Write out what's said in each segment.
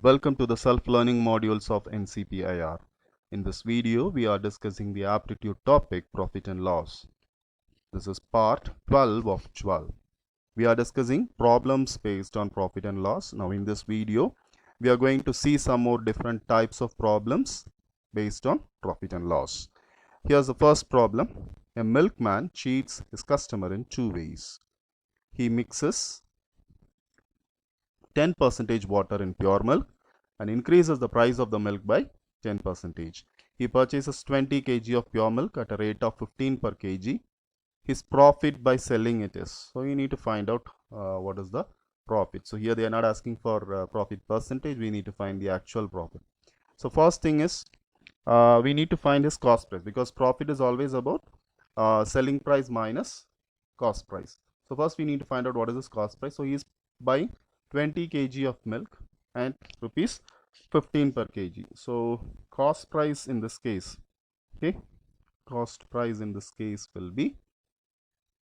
Welcome to the self-learning modules of NCPIR. In this video, we are discussing the aptitude topic profit and loss. This is part 12 of 12. We are discussing problems based on profit and loss. Now in this video, we are going to see some more different types of problems based on profit and loss. Here's the first problem. A milkman cheats his customer in two ways. He mixes 10% water in pure milk and increases the price of the milk by 10%. He purchases 20 kg of pure milk at a rate of 15 per kg. His profit by selling it is. So you need to find out what is the profit. So here they are not asking for profit percentage. We need to find the actual profit. So first thing is we need to find his cost price, because profit is always about selling price minus cost price. So first we need to find out what is his cost price. So he is buying 20 kg of milk and rupees 15 per kg. So cost price in this case, okay, cost price in this case will be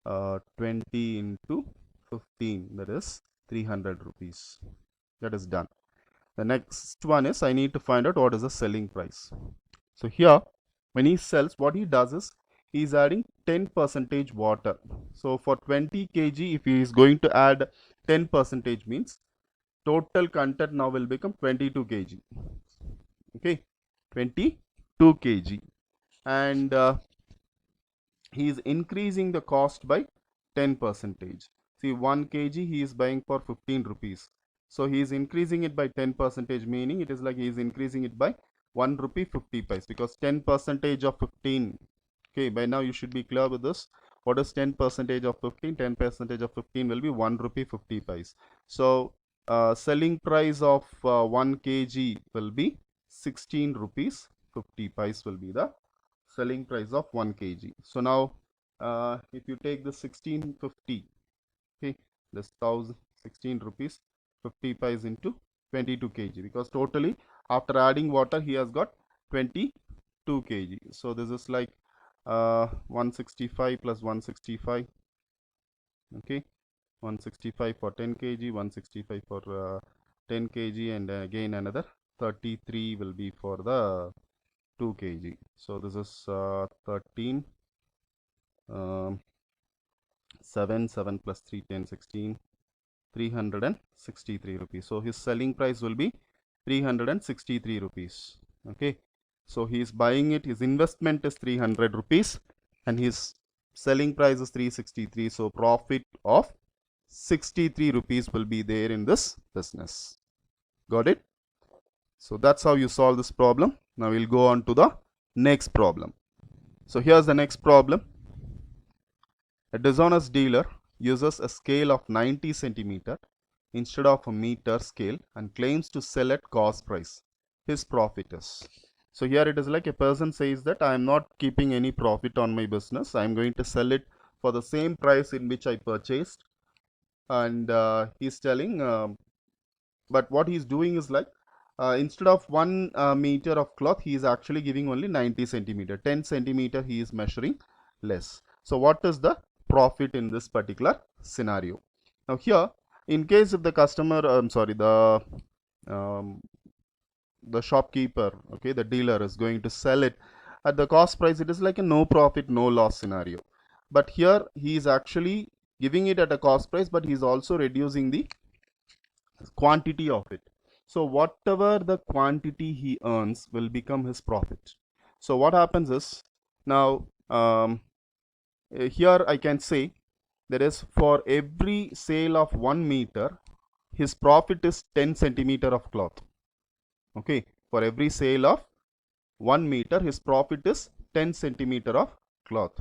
20 into 15, that is 300 rupees. That is done. The next one is I need to find out what is the selling price. So here when he sells, what he does is he is adding 10% water. So for 20 kg, if he is going to add 10% means total content now will become 22 kg. Okay, 22 kg, and he is increasing the cost by 10%. See, 1 kg he is buying for 15 rupees. So he is increasing it by 10%, meaning it is like he is increasing it by 1 rupee 50 paise, because 10% of 15. Okay, by now you should be clear with this. What is 10% of 15? 10% of 15 will be 1 rupee 50 paise. So selling price of 1 kg will be 16 rupees 50 paise will be the selling price of 1 kg. So now if you take the 1650, okay, this 16 rupees 50 paise into 22 kg, because totally after adding water he has got 22 kg. So this is like 165 plus 165, okay, 165 for 10 kg, 165 for 10 kg, and again another 33 will be for the 2 kg. So this is 13, 7 plus 3, 10, 16, 363 rupees. So his selling price will be 363 rupees. Okay, so he is buying it, his investment is 300 rupees and his selling price is 363. So profit of 63 rupees will be there in this business. Got it? So that's how you solve this problem. Now we'll go on to the next problem. So here's the next problem. A dishonest dealer uses a scale of 90 centimeter instead of a meter scale and claims to sell at cost price. His profit is. So here it is like a person says that I am not keeping any profit on my business. I am going to sell it for the same price in which I purchased. And he's telling, but what he's doing is like, instead of 1 meter of cloth, he is actually giving only 90 centimeter. 10 centimeter he is measuring less. So what is the profit in this particular scenario? Now here, in case if the customer, the shopkeeper, okay, the dealer is going to sell it at the cost price, it is like a no profit no loss scenario. But here he is actually giving it at a cost price, but he is also reducing the quantity of it. So whatever the quantity he earns will become his profit. So what happens is, now here I can say that is for every sale of 1 meter, his profit is 10 centimeter of cloth. Okay, for every sale of 1 meter, his profit is 10 centimeter of cloth.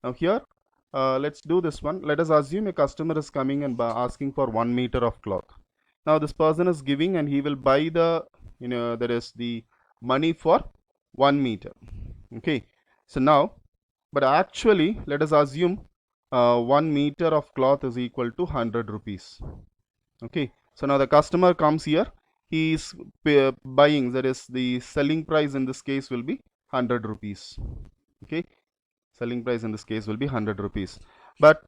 Now here, let's do this one. Let us assume a customer is coming and asking for 1 meter of cloth. Now this person is giving and he will buy the, that is the money for 1 meter. Okay, so now, but actually let us assume 1 meter of cloth is equal to 100 rupees. Okay, so now the customer comes here, he is buying, that is the selling price in this case will be 100 rupees. Okay, selling price in this case will be 100 rupees. But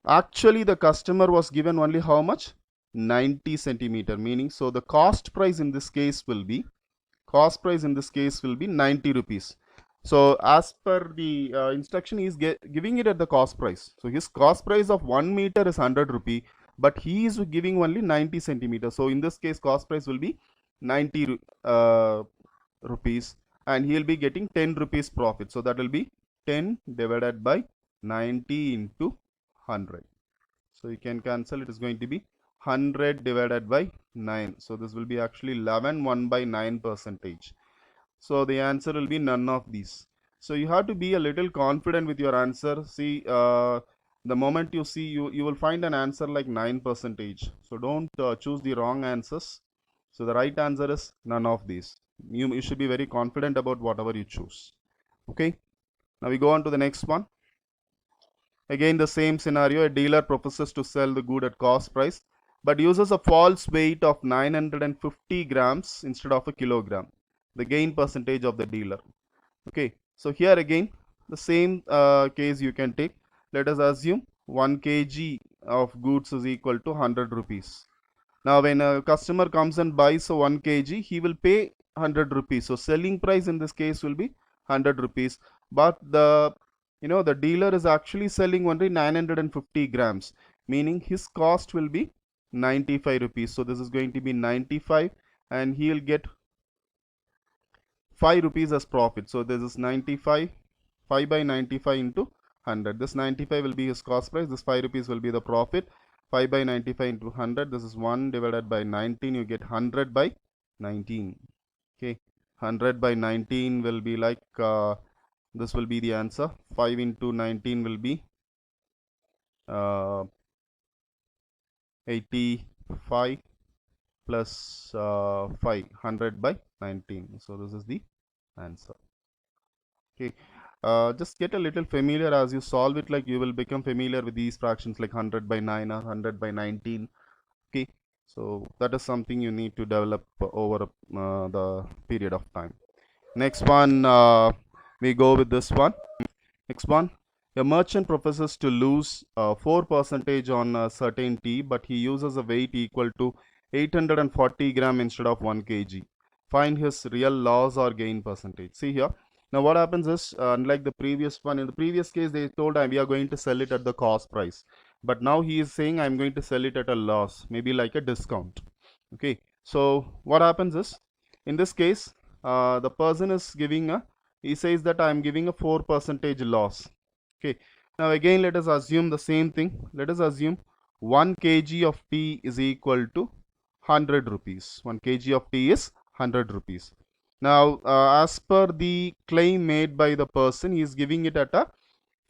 actually the customer was given only how much? 90 centimeter, meaning so the cost price in this case will be 90 rupees. So as per the instruction, he is giving it at the cost price. So his cost price of 1 meter is 100 rupee, but he is giving only 90 centimeters. So in this case, cost price will be 90 rupees, and he will be getting 10 rupees profit. So that will be 10 divided by 90 into 100. So you can cancel, it is going to be 100 divided by 9. So this will be actually 11 1 by 9 percentage. So the answer will be none of these. So you have to be a little confident with your answer. See, the moment you see, you will find an answer like 9 percentage. So don't choose the wrong answers. So the right answer is none of these. You should be very confident about whatever you choose. Okay. Now we go on to the next one. Again, the same scenario, a dealer proposes to sell the good at cost price, but uses a false weight of 950 grams instead of a kilogram. The gain percentage of the dealer. Okay, so here again, the same case you can take. Let us assume 1 kg of goods is equal to 100 rupees. Now, when a customer comes and buys a 1 kg, he will pay 100 rupees. So, selling price in this case will be 100 rupees. But the dealer is actually selling only 950 grams, meaning his cost will be 95 rupees. So, this is going to be 95, and he will get 5 rupees as profit. So, this is 95, 5 by 95 into 100. This 95 will be his cost price. This 5 rupees will be the profit. 5 by 95 into 100. This is 1 divided by 19. You get 100 by 19. Okay. 100 by 19 will be like, this will be the answer. 5 into 19 will be 85 plus 5, 100 by 19. So this is the answer. Okay. Just get a little familiar as you solve it, like you will become familiar with these fractions like 100 by 9 or 100 by 19. Okay, so that is something you need to develop over the period of time. Next one, we go with this one. Next one, a merchant proposes to lose 4% on a certain tea, but he uses a weight equal to 840 gram instead of 1 kg. Find his real loss or gain percentage. See here. Now what happens is, unlike the previous one, in the previous case they told we are going to sell it at the cost price. But now he is saying I'm going to sell it at a loss, maybe like a discount. Okay. So what happens is, in this case, the person is giving he says that I'm giving a 4% loss. Okay. Now again, let us assume the same thing. Let us assume 1 kg of tea is equal to 100 rupees. 1 kg of tea is 100 rupees. Now, as per the claim made by the person, he is giving it at a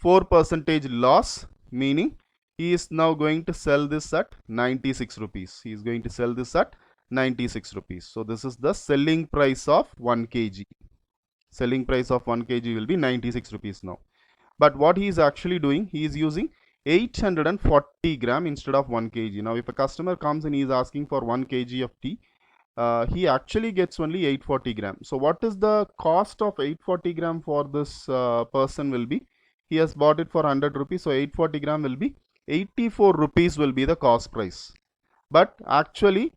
4% loss, meaning he is now going to sell this at 96 rupees. He is going to sell this at 96 rupees. So, this is the selling price of 1 kg. Selling price of 1 kg will be 96 rupees now. But what he is actually doing, he is using 840 gram instead of 1 kg. Now, if a customer comes and he is asking for 1 kg of tea, he actually gets only 840 gram. So what is the cost of 840 gram for this person will be? He has bought it for 100 rupees. So 840 gram will be 84 rupees will be the cost price. But actually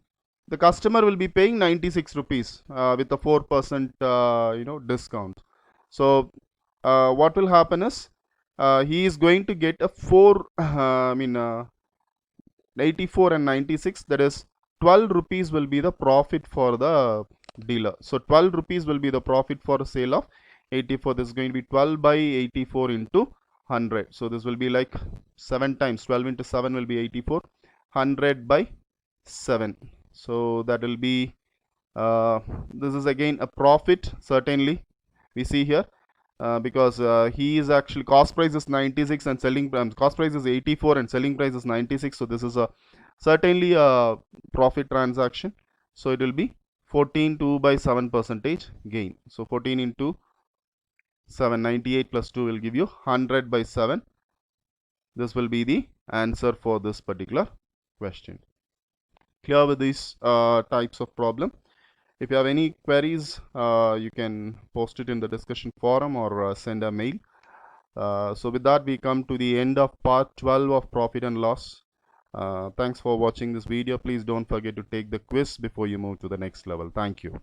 the customer will be paying 96 rupees with a 4% discount. So what will happen is he is going to get a 84 and 96, that is 12 rupees will be the profit for the dealer. So 12 rupees will be the profit for sale of 84. This is going to be 12 by 84 into 100. So this will be like 7 times. 12 into 7 will be 84. 100 by 7. So that will be, this is again a profit, certainly. We see here. Because he is actually, cost price is 96 and selling cost price is 84 and selling price is 96. So this is a certainly a profit transaction. So it will be 14 2 by 7% gain. So 14 into 7, 98 plus 2 will give you 100 by 7. This will be the answer for this particular question. Clear with these types of problem? If you have any queries, you can post it in the discussion forum or send a mail. So with that, we come to the end of part 12 of profit and loss. Thanks for watching this video. Please don't forget to take the quiz before you move to the next level. Thank you.